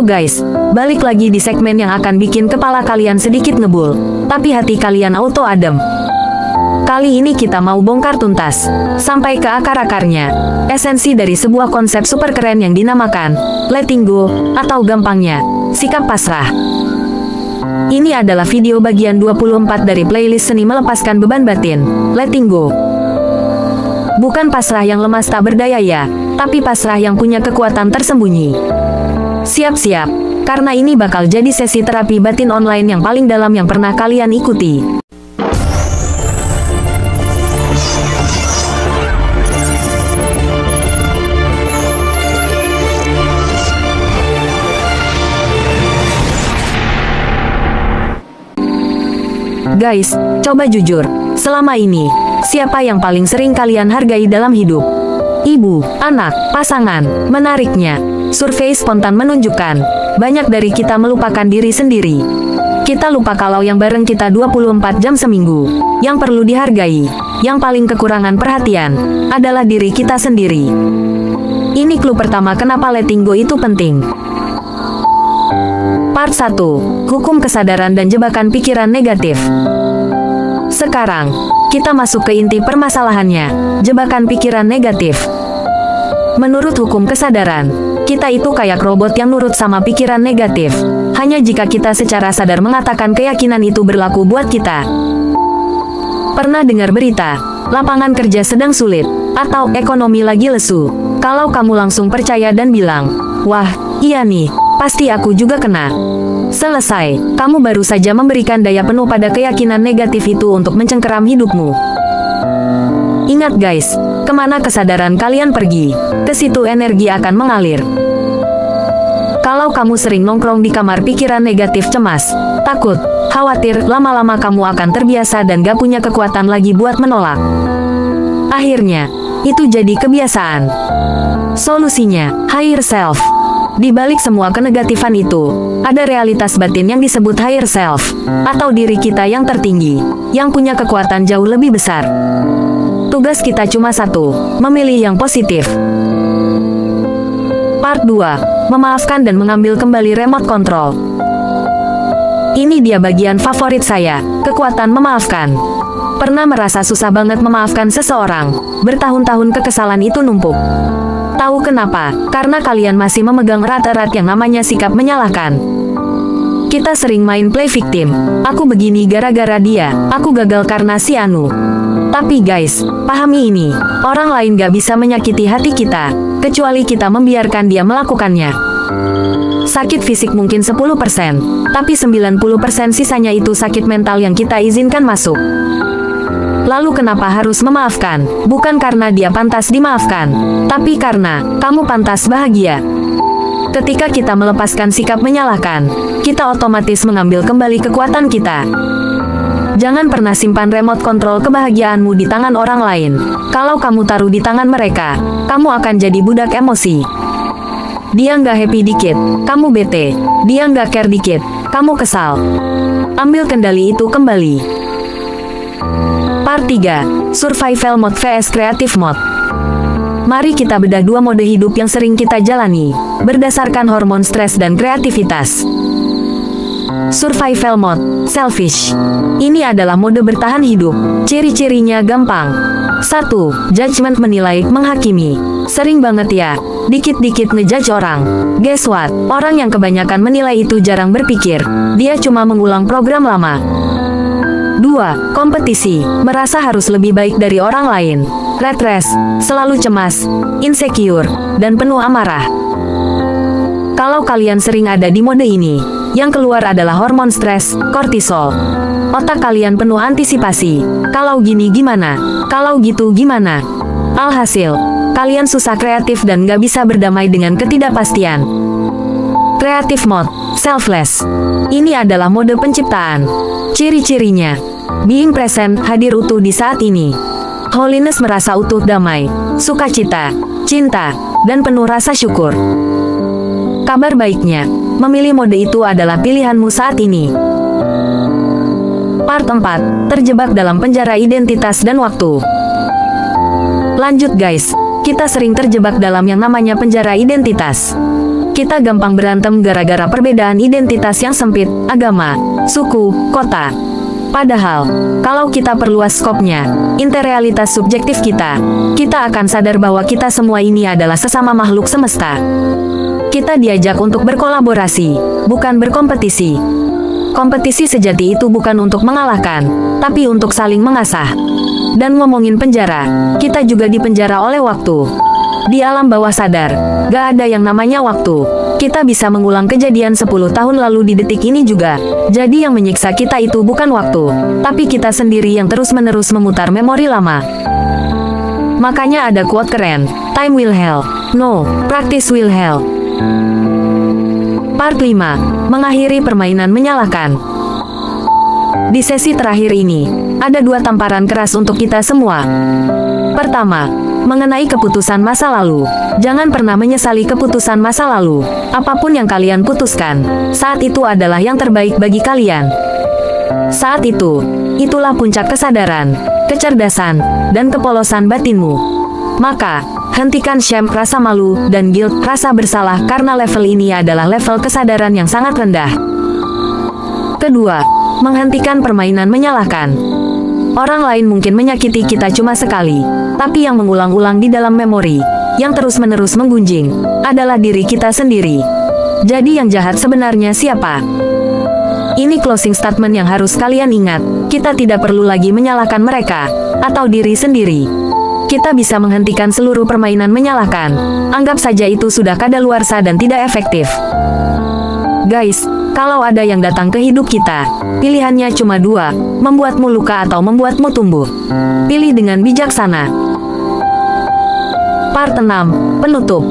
Halo guys, balik lagi di segmen yang akan bikin kepala kalian sedikit ngebul, tapi hati kalian auto adem. Kali ini kita mau bongkar tuntas, sampai ke akar-akarnya, esensi dari sebuah konsep super keren yang dinamakan letting go, atau gampangnya, sikap pasrah. Ini adalah video bagian 24 dari playlist Seni Melepaskan Beban Batin, Letting Go. Bukan pasrah yang lemas tak berdaya ya, tapi pasrah yang punya kekuatan tersembunyi. Siap-siap, karena ini bakal jadi sesi terapi batin online yang paling dalam yang pernah kalian ikuti. Guys, coba jujur, selama ini, siapa yang paling sering kalian hargai dalam hidup? Ibu, anak, pasangan. Menariknya, survei spontan menunjukkan, banyak dari kita melupakan diri sendiri. Kita lupa kalau yang bareng kita 24 jam seminggu, yang perlu dihargai, yang paling kekurangan perhatian, adalah diri kita sendiri. Ini clue pertama kenapa letting go itu penting. Part 1. Hukum kesadaran dan jebakan pikiran negatif. Sekarang, kita masuk ke inti permasalahannya, jebakan pikiran negatif. Menurut hukum kesadaran, kita itu kayak robot yang nurut sama pikiran negatif, hanya jika kita secara sadar mengatakan keyakinan itu berlaku buat kita. Pernah dengar berita, lapangan kerja sedang sulit, atau ekonomi lagi lesu? Kalau kamu langsung percaya dan bilang, wah, iya nih, pasti aku juga kena. Selesai, kamu baru saja memberikan daya penuh pada keyakinan negatif itu untuk mencengkeram hidupmu. Ingat guys, kemana kesadaran kalian pergi, ke situ energi akan mengalir. Kalau kamu sering nongkrong di kamar pikiran negatif cemas, takut, khawatir, lama-lama kamu akan terbiasa dan gak punya kekuatan lagi buat menolak. Akhirnya, itu jadi kebiasaan. Solusinya, higher self. Di balik semua kenegatifan itu, ada realitas batin yang disebut higher self, atau diri kita yang tertinggi, yang punya kekuatan jauh lebih besar. Tugas kita cuma satu, memilih yang positif. Part 2. Memaafkan dan mengambil kembali remote control. Ini dia bagian favorit saya, kekuatan memaafkan. Pernah merasa susah banget memaafkan seseorang, bertahun-tahun kekesalan itu numpuk. Tahu kenapa? Karena kalian masih memegang erat-erat yang namanya sikap menyalahkan. Kita sering main play victim. Aku begini gara-gara dia, aku gagal karena si Anu. Tapi guys, pahami ini, orang lain gak bisa menyakiti hati kita, kecuali kita membiarkan dia melakukannya. Sakit fisik mungkin 10%, tapi 90% sisanya itu sakit mental yang kita izinkan masuk. Lalu kenapa harus memaafkan? Bukan karena dia pantas dimaafkan, tapi karena kamu pantas bahagia. Ketika kita melepaskan sikap menyalahkan, kita otomatis mengambil kembali kekuatan kita. Jangan pernah simpan remote kontrol kebahagiaanmu di tangan orang lain. Kalau kamu taruh di tangan mereka, kamu akan jadi budak emosi. Dia nggak happy dikit, kamu bete. Dia nggak care dikit, kamu kesal. Ambil kendali itu kembali. Part 3. Survival Mode vs Creative Mode. Mari kita bedah dua mode hidup yang sering kita jalani, berdasarkan hormon stres dan kreativitas. Survival Mode, selfish. Ini adalah mode bertahan hidup. Ciri-cirinya gampang. 1. Judgment, menilai, menghakimi. Sering banget ya, dikit-dikit ngejudge orang. Guess what? Orang yang kebanyakan menilai itu jarang berpikir. Dia cuma mengulang program lama. 2. Kompetisi, merasa harus lebih baik dari orang lain. Rat race, selalu cemas, insecure, dan penuh amarah. Kalau kalian sering ada di mode ini, yang keluar adalah hormon stres, kortisol. Otak kalian penuh antisipasi. Kalau gini gimana? Kalau gitu gimana? Alhasil, kalian susah kreatif dan gak bisa berdamai dengan ketidakpastian. Creative Mode, selfless. Ini adalah mode penciptaan. Ciri-cirinya, being present, hadir utuh di saat ini. Holiness, merasa utuh, damai, sukacita, cinta, dan penuh rasa syukur. Kabar baiknya, memilih mode itu adalah pilihanmu saat ini. Part 4. Terjebak dalam penjara identitas dan waktu. Lanjut guys, kita sering terjebak dalam yang namanya penjara identitas. Kita gampang berantem gara-gara perbedaan identitas yang sempit, agama, suku, kota. Padahal, kalau kita perluas skopnya, interrealitas subjektif kita akan sadar bahwa kita semua ini adalah sesama makhluk semesta. Kita diajak untuk berkolaborasi, bukan berkompetisi. Kompetisi sejati itu bukan untuk mengalahkan, tapi untuk saling mengasah. Dan ngomongin penjara, kita juga dipenjara oleh waktu. Di alam bawah sadar, gak ada yang namanya waktu. Kita bisa mengulang kejadian 10 tahun lalu di detik ini juga. Jadi yang menyiksa kita itu bukan waktu, tapi kita sendiri yang terus-menerus memutar memori lama. Makanya ada quote keren, time will heal, no, practice will heal. Part 5. Mengakhiri permainan menyalahkan. Di sesi terakhir ini, ada 2 tamparan keras untuk kita semua. Pertama, mengenai keputusan masa lalu. Jangan pernah menyesali keputusan masa lalu. Apapun yang kalian putuskan, saat itu adalah yang terbaik bagi kalian. Saat itu, itulah puncak kesadaran, kecerdasan, dan kepolosan batinmu. Maka, hentikan shame, rasa malu, dan guilt, rasa bersalah karena level ini adalah level kesadaran yang sangat rendah. Kedua, menghentikan permainan menyalahkan. Orang lain mungkin menyakiti kita cuma sekali, tapi yang mengulang-ulang di dalam memori, yang terus-menerus menggunjing, adalah diri kita sendiri. Jadi yang jahat sebenarnya siapa? Ini closing statement yang harus kalian ingat. Kita tidak perlu lagi menyalahkan mereka, atau diri sendiri. Kita bisa menghentikan seluruh permainan menyalahkan. Anggap saja itu sudah kadaluarsa dan tidak efektif. Guys, kalau ada yang datang ke hidup kita, pilihannya cuma 2, membuatmu luka atau membuatmu tumbuh. Pilih dengan bijaksana. Part 6. Penutup.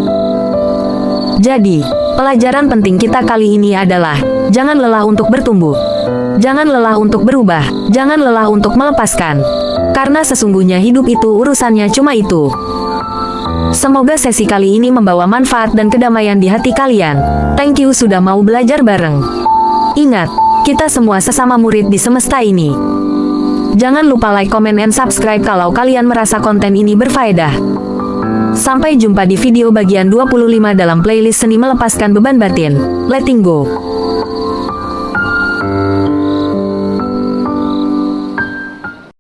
Jadi, pelajaran penting kita kali ini adalah, jangan lelah untuk bertumbuh. Jangan lelah untuk berubah, jangan lelah untuk melepaskan. Karena sesungguhnya hidup itu urusannya cuma itu. Semoga sesi kali ini membawa manfaat dan kedamaian di hati kalian. Thank you sudah mau belajar bareng. Ingat, kita semua sesama murid di semesta ini. Jangan lupa like, comment, and subscribe kalau kalian merasa konten ini berfaedah. Sampai jumpa di video bagian 25 dalam playlist Seni Melepaskan Beban Batin. Letting Go.